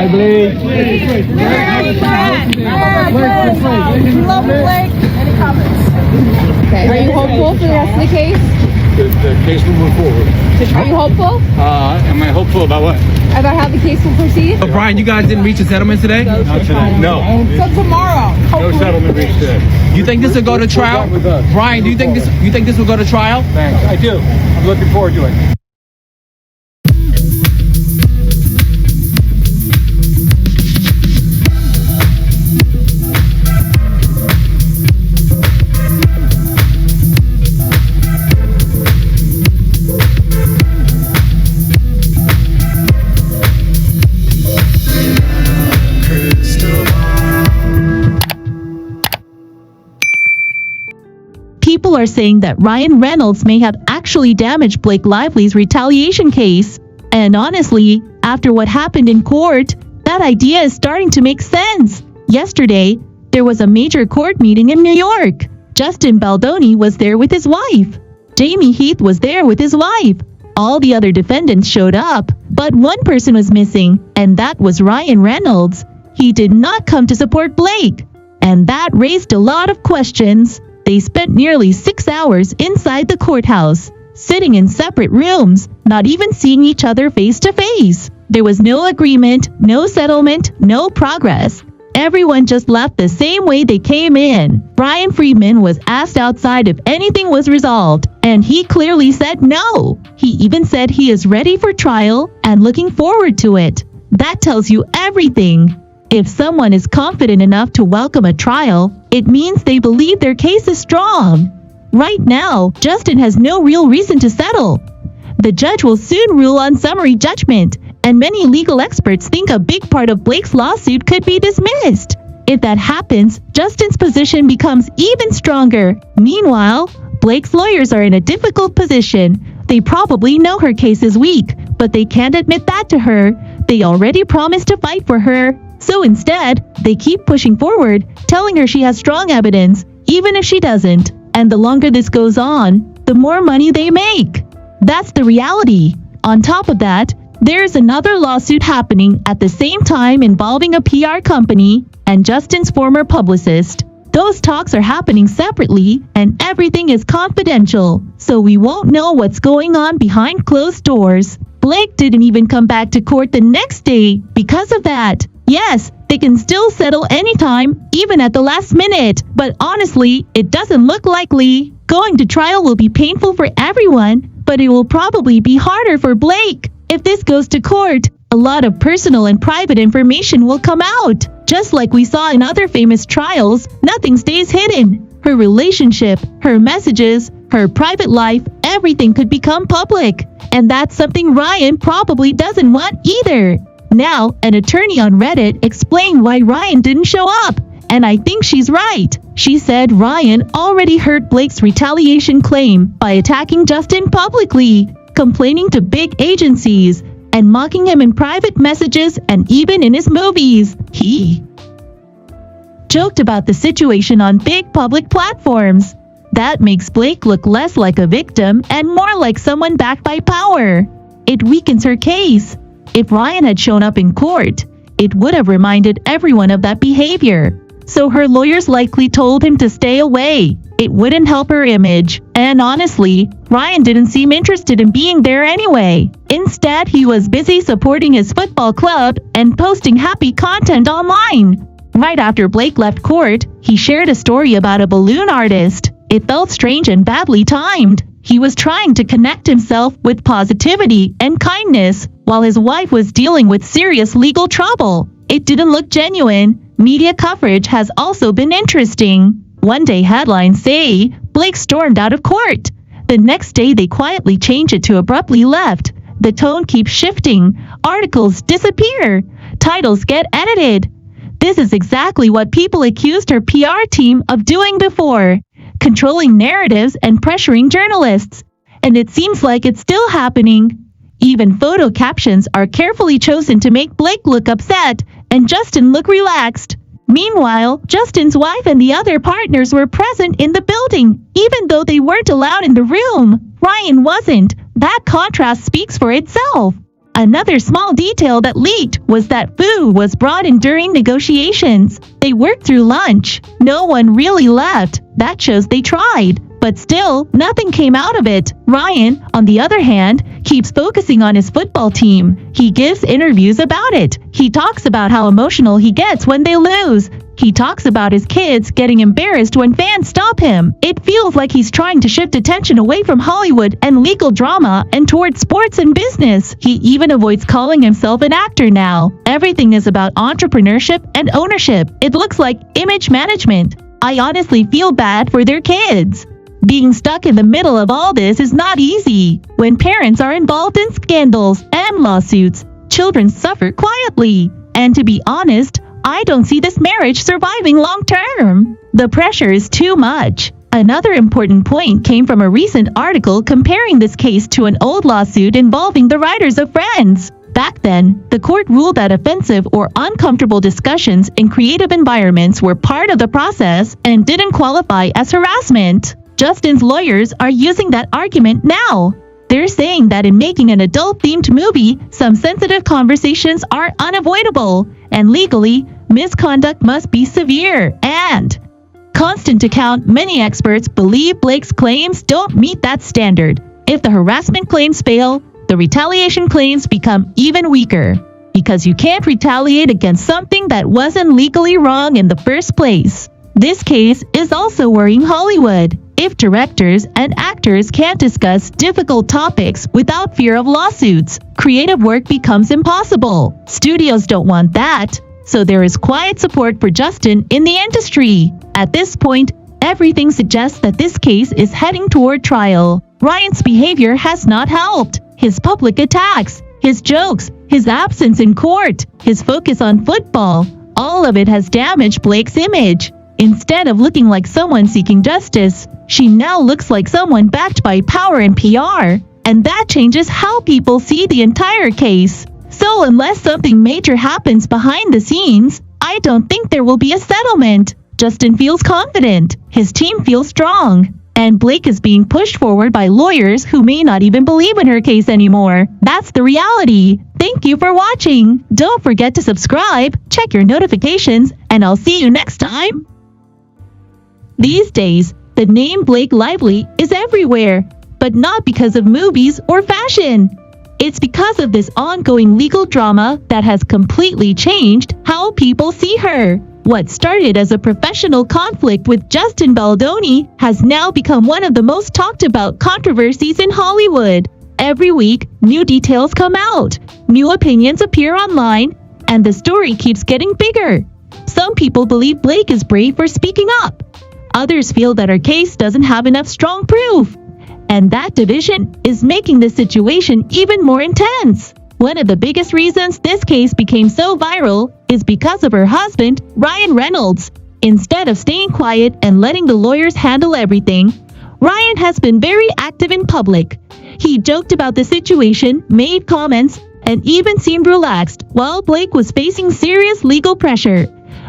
Hi, Blake. Love Blake. Any comments? Okay. Are you hopeful for the rest of the case? The case will move forward. Are you hopeful Am I hopeful about what? about how the case will proceed? So Brian, you guys didn't reach a settlement today? Not today. No. So tomorrow. No settlement reached today. You think this will go to trial? We're done with us. Brian, do you think this will go to trial? Thanks. I do. I'm looking forward to it. People are saying that Ryan Reynolds may have actually damaged Blake Lively's retaliation case. And honestly, after what happened in court, that idea is starting to make sense. Yesterday, there was a major court meeting in New York. Justin Baldoni was there with his wife. Jamie Heath was there with his wife. All the other defendants showed up, but one person was missing, and that was Ryan Reynolds. He did not come to support Blake, and that raised a lot of questions. They spent nearly 6 hours inside the courthouse, sitting in separate rooms, not even seeing each other face to face. There was no agreement, no settlement, no progress. Everyone just left the same way they came in. Brian Friedman was asked outside if anything was resolved, and he clearly said no. He even said he is ready for trial and looking forward to it. That tells you everything. If someone is confident enough to welcome a trial, it means they believe their case is strong. Right now, Justin has no real reason to settle. The judge will soon rule on summary judgment, and many legal experts think a big part of Blake's lawsuit could be dismissed. If that happens, Justin's position becomes even stronger. Meanwhile, Blake's lawyers are in a difficult position. They probably know her case is weak, but they can't admit that to her. They already promised to fight for her. So instead, they keep pushing forward, telling her she has strong evidence, even if she doesn't. And the longer this goes on, the more money they make. That's the reality. On top of that, there's another lawsuit happening at the same time involving a PR company and Justin's former publicist. Those talks are happening separately, and everything is confidential, so we won't know what's going on behind closed doors. Blake didn't even come back to court the next day because of that. Yes, they can still settle anytime, even at the last minute, but honestly, it doesn't look likely. Going to trial will be painful for everyone, but it will probably be harder for Blake. If this goes to court, a lot of personal and private information will come out. Just like we saw in other famous trials, nothing stays hidden. Her relationship, her messages, her private life, everything could become public. And that's something Ryan probably doesn't want either. Now, an attorney on Reddit explained why Ryan didn't show up, and I think she's right. She said Ryan already hurt Blake's retaliation claim by attacking Justin publicly, complaining to big agencies, and mocking him in private messages and even in his movies. He joked about the situation on big public platforms. That makes Blake look less like a victim and more like someone backed by power. It weakens her case. If Ryan had shown up in court, it would have reminded everyone of that behavior. So her lawyers likely told him to stay away. It wouldn't help her image. And honestly, Ryan didn't seem interested in being there anyway. Instead, he was busy supporting his football club and posting happy content online. Right after Blake left court, he shared a story about a balloon artist. It felt strange and badly timed. He was trying to connect himself with positivity and kindness while his wife was dealing with serious legal trouble. It didn't look genuine. Media coverage has also been interesting. One day headlines say Blake stormed out of court. The next day they quietly change it to abruptly left. The tone keeps shifting. Articles disappear. Titles get edited. This is exactly what people accused her PR team of doing before. Controlling narratives and pressuring journalists. And it seems like it's still happening. Even photo captions are carefully chosen to make Blake look upset and Justin look relaxed. Meanwhile, Justin's wife and the other partners were present in the building, even though they weren't allowed in the room. Ryan wasn't. That contrast speaks for itself. Another small detail that leaked was that food was brought in during negotiations. They worked through lunch. No one really left. That shows they tried. But still, nothing came out of it. Ryan, on the other hand, keeps focusing on his football team. He gives interviews about it. He talks about how emotional he gets when they lose. He talks about his kids getting embarrassed when fans stop him. It feels like he's trying to shift attention away from Hollywood and legal drama and towards sports and business. He even avoids calling himself an actor now. Everything is about entrepreneurship and ownership. It looks like image management. I honestly feel bad for their kids. Being stuck in the middle of all this is not easy. When parents are involved in scandals and lawsuits, children suffer quietly. And to be honest, I don't see this marriage surviving long term. The pressure is too much. Another important point came from a recent article comparing this case to an old lawsuit involving the writers of Friends. Back then, the court ruled that offensive or uncomfortable discussions in creative environments were part of the process and didn't qualify as harassment. Justin's lawyers are using that argument now. They're saying that in making an adult-themed movie, some sensitive conversations are unavoidable, and legally, misconduct must be severe and constant account. Many experts believe Blake's claims don't meet that standard. If the harassment claims fail, the retaliation claims become even weaker, because you can't retaliate against something that wasn't legally wrong in the first place. This case is also worrying Hollywood. If directors and actors can't discuss difficult topics without fear of lawsuits, creative work becomes impossible. Studios don't want that, so there is quiet support for Justin in the industry. At this point, everything suggests that this case is heading toward trial. Ryan's behavior has not helped. His public attacks, his jokes, his absence in court, his focus on football, all of it has damaged Blake's image. Instead of looking like someone seeking justice, she now looks like someone backed by power and PR. And that changes how people see the entire case. So unless something major happens behind the scenes, I don't think there will be a settlement. Justin feels confident. His team feels strong. And Blake is being pushed forward by lawyers who may not even believe in her case anymore. That's the reality. Thank you for watching. Don't forget to subscribe, check your notifications, and I'll see you next time. These days, the name Blake Lively is everywhere, but not because of movies or fashion. It's because of this ongoing legal drama that has completely changed how people see her. What started as a professional conflict with Justin Baldoni has now become one of the most talked about controversies in Hollywood. Every week, new details come out, new opinions appear online, and the story keeps getting bigger. Some people believe Blake is brave for speaking up. Others feel that her case doesn't have enough strong proof. And that division is making the situation even more intense. One of the biggest reasons this case became so viral is because of her husband, Ryan Reynolds. Instead of staying quiet and letting the lawyers handle everything, Ryan has been very active in public. He joked about the situation, made comments, and even seemed relaxed while Blake was facing serious legal pressure.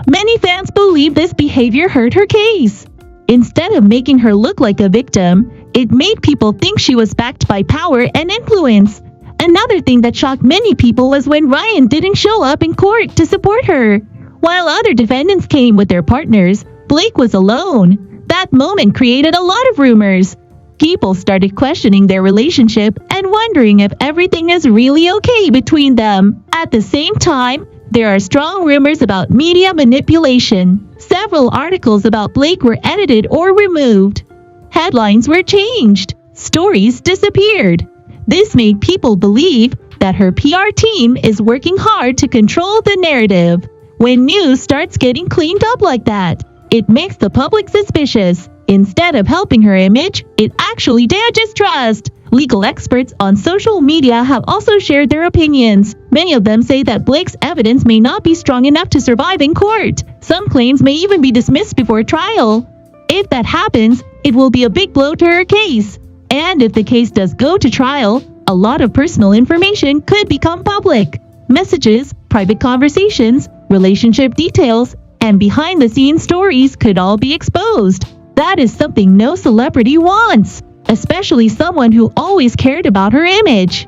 Many fans believe this behavior hurt her case. Instead of making her look like a victim, it made people think she was backed by power and influence. Another thing that shocked many people was when Ryan didn't show up in court to support her. While other defendants came with their partners, Blake was alone. That moment created a lot of rumors. People started questioning their relationship and wondering if everything is really okay between them. At the same time, there are strong rumors about media manipulation. Several articles about Blake were edited or removed. Headlines were changed. Stories disappeared. This made people believe that her PR team is working hard to control the narrative. When news starts getting cleaned up like that, it makes the public suspicious. Instead of helping her image, it actually damages trust. Legal experts on social media have also shared their opinions. Many of them say that Blake's evidence may not be strong enough to survive in court. Some claims may even be dismissed before trial. If that happens, it will be a big blow to her case. And if the case does go to trial, a lot of personal information could become public. Messages, private conversations, relationship details, and behind-the-scenes stories could all be exposed. That is something no celebrity wants, especially someone who always cared about her image.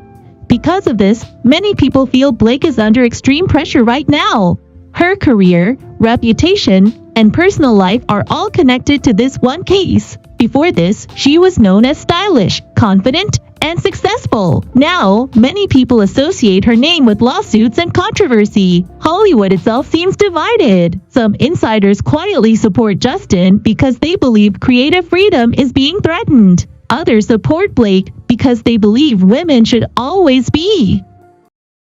Because of this, many people feel Blake is under extreme pressure right now. Her career, reputation, and personal life are all connected to this one case. Before this, she was known as stylish, confident, and successful. Now, many people associate her name with lawsuits and controversy. Hollywood itself seems divided. Some insiders quietly support Justin because they believe creative freedom is being threatened. Others support Blake because they believe women should always be